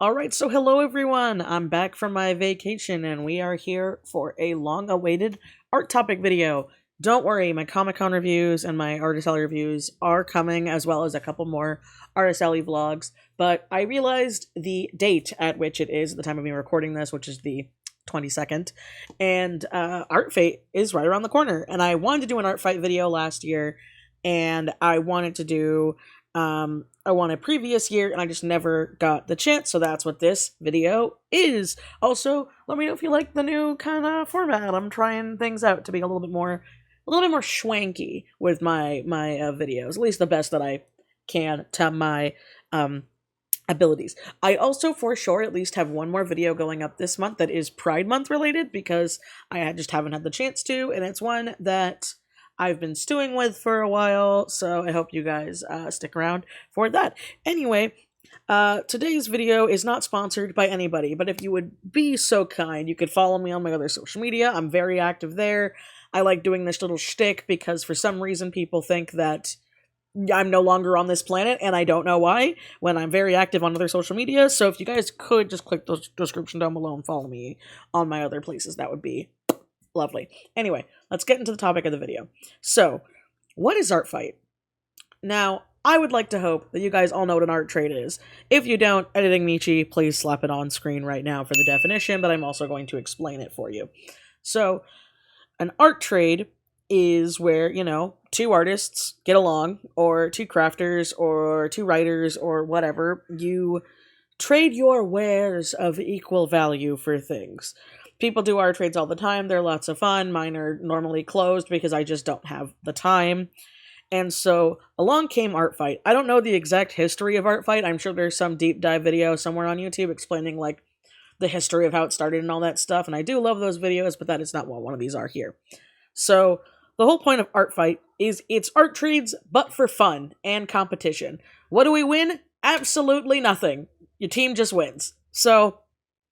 Alright, so hello everyone! I'm back from my vacation and we are here for a long-awaited art topic video. Don't worry, my Comic-Con reviews and my Artist Alley reviews are coming, as well as a couple more Artist Alley vlogs, but I realized the date at which it is at the time of me recording this, which is the 22nd, and Art Fate is right around the corner, and I wanted to do an Art Fight video last year, and I wanted to do I won a previous year and I just never got the chance, so that's what this video is. Also, let me know if you like the new kind of format. I'm trying things out to be a little bit more schwanky with my videos, at least the best that I can to my abilities. I also for sure at least have one more video going up this month that is Pride Month related, because I just haven't had the chance to, and it's one that I've been stewing with for a while, so I hope you guys stick around for that. Anyway, today's video is not sponsored by anybody, but if you would be so kind, you could follow me on my other social media. I'm very active there. I like doing this little shtick because for some reason people think that I'm no longer on this planet, and I don't know why, when I'm very active on other social media. So if you guys could just click the description down below and follow me on my other places, that would be lovely. Anyway, let's get into the topic of the video. So, what is Art Fight? Now, I would like to hope that you guys all know what an art trade is. If you don't, Editing Michi, please slap it on screen right now for the definition, but I'm also going to explain it for you. So, an art trade is where, two artists get along, or two crafters, or two writers, or whatever. You trade your wares of equal value for things. People do art trades all the time. They're lots of fun. Mine are normally closed because I just don't have the time. And so along came Art Fight. I don't know the exact history of Art Fight. I'm sure there's some deep dive video somewhere on YouTube explaining like the history of how it started and all that stuff. And I do love those videos, but that is not what one of these are here. So the whole point of Art Fight is it's art trades, but for fun and competition. What do we win? Absolutely nothing. Your team just wins. So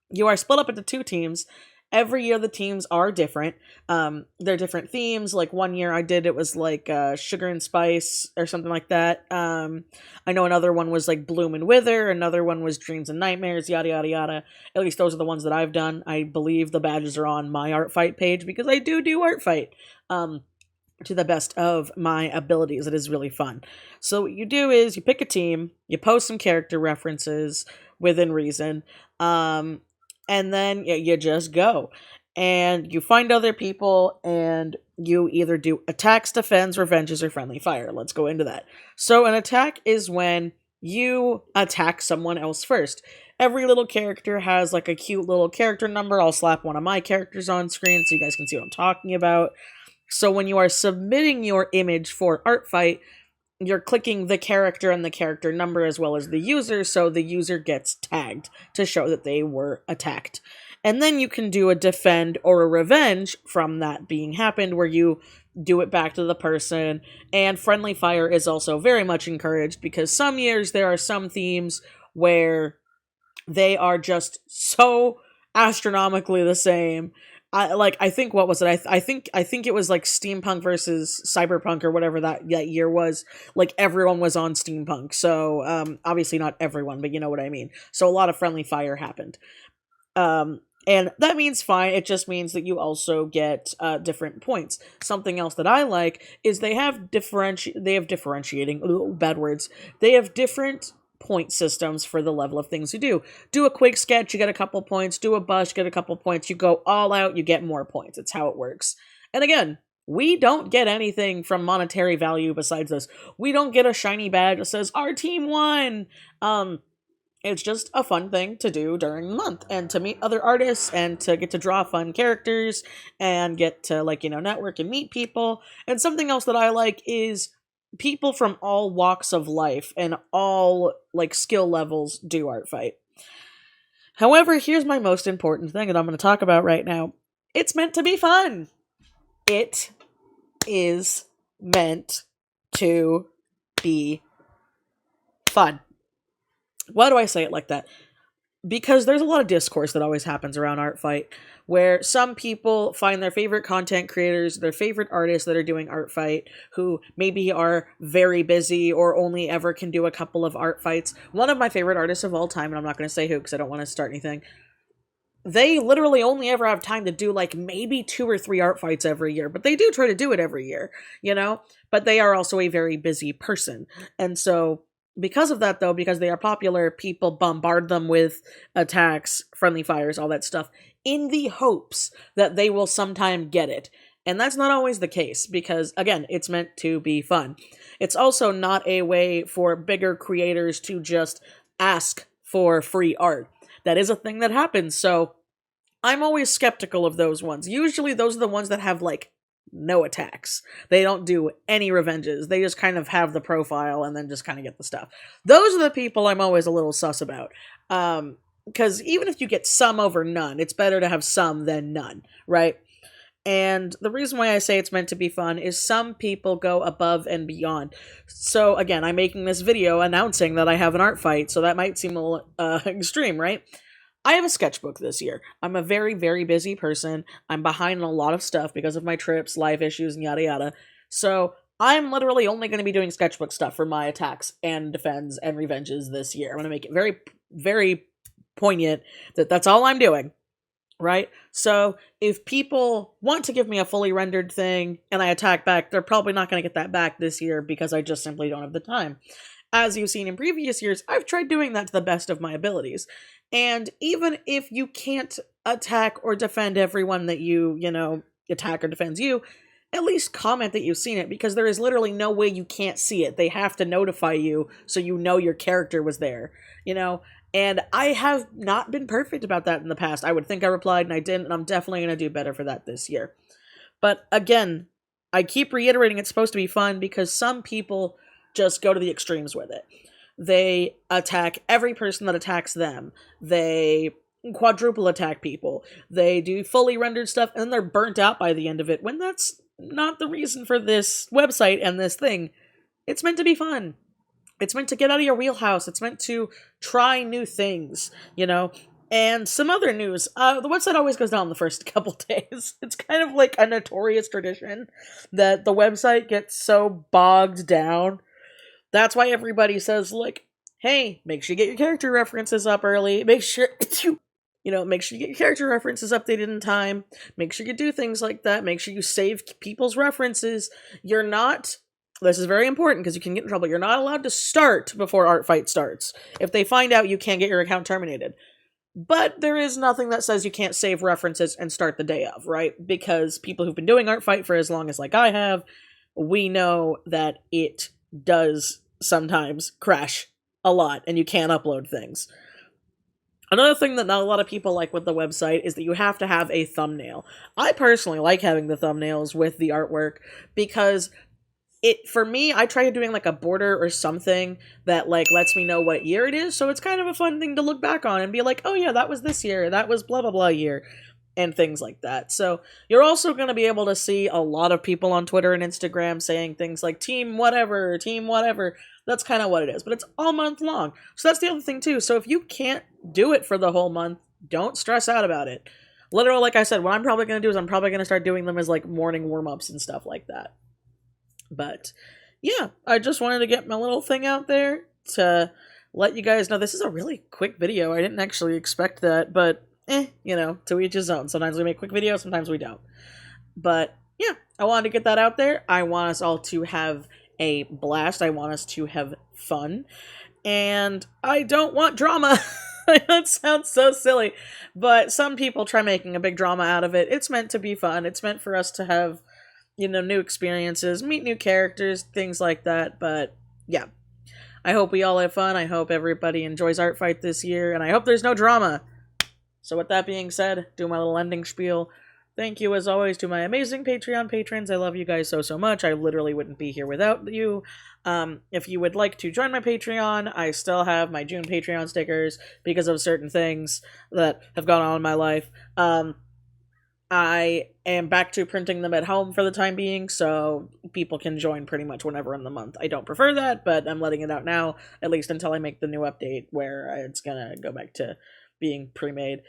you are split up into two teams. Every year the teams are different. They're different themes. Like one year I did, it was like Sugar and Spice or something like that. I know another one was like Bloom and Wither. Another one was Dreams and Nightmares, yada yada yada. At least those are the ones that I've done. I believe the badges are on my Art Fight page because I do Art Fight. To the best of my abilities. It is really fun. So what you do is you pick a team, you post some character references within reason, and then you just go. And you find other people, and you either do attacks, defends, revenges, or friendly fire. Let's go into that. So an attack is when you attack someone else first. Every little character has like a cute little character number. I'll slap one of my characters on screen so you guys can see what I'm talking about. So when you are submitting your image for Art Fight, you're clicking the character and the character number as well as the user, so the user gets tagged to show that they were attacked. And then you can do a defend or a revenge from that being happened, where you do it back to the person. And friendly fire is also very much encouraged, because some years there are some themes where they are just so astronomically the same. I think, what was it? I think it was like steampunk versus cyberpunk or whatever that year was. Like everyone was on steampunk. So, obviously not everyone, but you know what I mean. So a lot of friendly fire happened. And that means fine. It just means that you also get different points. Something else that I like is they have differentiating, bad words. They have different point systems for the level of things you do. Do a quick sketch, you get a couple points. Do a bust, you get a couple points. You go all out, you get more points. It's how it works. And again, we don't get anything from monetary value besides this. We don't get a shiny badge that says, our team won! It's just a fun thing to do during the month, and to meet other artists, and to get to draw fun characters, and get to, network and meet people. And something else that I like is people from all walks of life and all, skill levels do Art Fight. However, here's my most important thing that I'm going to talk about right now. It's meant to be fun. It is meant to be fun. Why do I say it like that? because there's a lot of discourse that always happens around Art Fight, where some people find their favorite content creators, their favorite artists that are doing Art Fight, who maybe are very busy or only ever can do a couple of art fights. One of my favorite artists of all time, and I'm not going to say who because I don't want to start anything, they literally only ever have time to do like maybe 2 or 3 art fights every year, but they do try to do it every year, you know? But they are also a very busy person. And so because of that, though, because they are popular, people bombard them with attacks, friendly fires, all that stuff, in the hopes that they will sometime get it. And that's not always the case because, again, it's meant to be fun. It's also not a way for bigger creators to just ask for free art. That is a thing that happens, so I'm always skeptical of those ones. Usually those are the ones that have, like, no attacks. They don't do any revenges. They just kind of have the profile and then just kind of get the stuff. Those are the people I'm always a little sus about. Because even if you get some over none, it's better to have some than none, right? And the reason why I say it's meant to be fun is some people go above and beyond. So again, I'm making this video announcing that I have an art fight, so that might seem a little extreme, right? I have a sketchbook this year. I'm a very, very busy person. I'm behind on a lot of stuff because of my trips, life issues, and yada yada. So I'm literally only going to be doing sketchbook stuff for my attacks and defends and revenges this year. I'm going to make it very, very poignant that that's all I'm doing. Right? So if people want to give me a fully rendered thing and I attack back, they're probably not going to get that back this year because I just simply don't have the time. As you've seen in previous years, I've tried doing that to the best of my abilities. And even if you can't attack or defend everyone that you attack or defends you, at least comment that you've seen it, because there is literally no way you can't see it. They have to notify you so you know your character was there, And I have not been perfect about that in the past. I would think I replied and I didn't, and I'm definitely going to do better for that this year. But again, I keep reiterating it's supposed to be fun because some people just go to the extremes with it. They attack every person that attacks them. They quadruple attack people. They do fully rendered stuff, and then they're burnt out by the end of it, when that's not the reason for this website and this thing. It's meant to be fun. It's meant to get out of your wheelhouse. It's meant to try new things, And some other news. The website always goes down the first couple days. It's kind of like a notorious tradition that the website gets so bogged down. That's why everybody says, like, hey, make sure you get your character references up early. Make sure make sure you get your character references updated in time. Make sure you do things like that. Make sure you save people's references. This is very important because you can get in trouble. You're not allowed to start before Art Fight starts. If they find out, you can't get your account terminated. But there is nothing that says you can't save references and start the day of, right? Because people who've been doing Art Fight for as long as like I have, we know that it does sometimes crash a lot and you can't upload things. Another thing that not a lot of people like with the website is that you have to have a thumbnail. I personally like having the thumbnails with the artwork because for me, I try doing like a border or something that like lets me know what year it is. So it's kind of a fun thing to look back on and be like, oh yeah, that was this year. That was blah, blah, blah year. And things like that. So you're also going to be able to see a lot of people on Twitter and Instagram saying things like team whatever. That's kind of what it is. But it's all month long. So that's the other thing too. So if you can't do it for the whole month, don't stress out about it. Literally, like I said, what I'm probably going to do is I'm probably going to start doing them as like morning warm-ups and stuff like that. But yeah, I just wanted to get my little thing out there to let you guys know. This is a really quick video. I didn't actually expect that, but to each his own. Sometimes we make quick videos, sometimes we don't. But yeah, I wanted to get that out there. I want us all to have a blast. I want us to have fun. And I don't want drama. That sounds so silly. But some people try making a big drama out of it. It's meant to be fun. It's meant for us to have, new experiences, meet new characters, things like that. But yeah, I hope we all have fun. I hope everybody enjoys Art Fight this year. And I hope there's no drama. So with that being said, do my little ending spiel. Thank you, as always, to my amazing Patreon patrons. I love you guys so, so much. I literally wouldn't be here without you. If you would like to join my Patreon, I still have my June Patreon stickers because of certain things that have gone on in my life. I am back to printing them at home for the time being, so people can join pretty much whenever in the month. I don't prefer that, but I'm letting it out now, at least until I make the new update where it's gonna go back to being pre-made.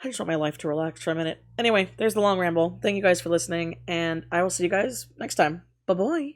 I just want my life to relax for a minute. Anyway, there's the long ramble. Thank you guys for listening, and I will see you guys next time. Bye-bye.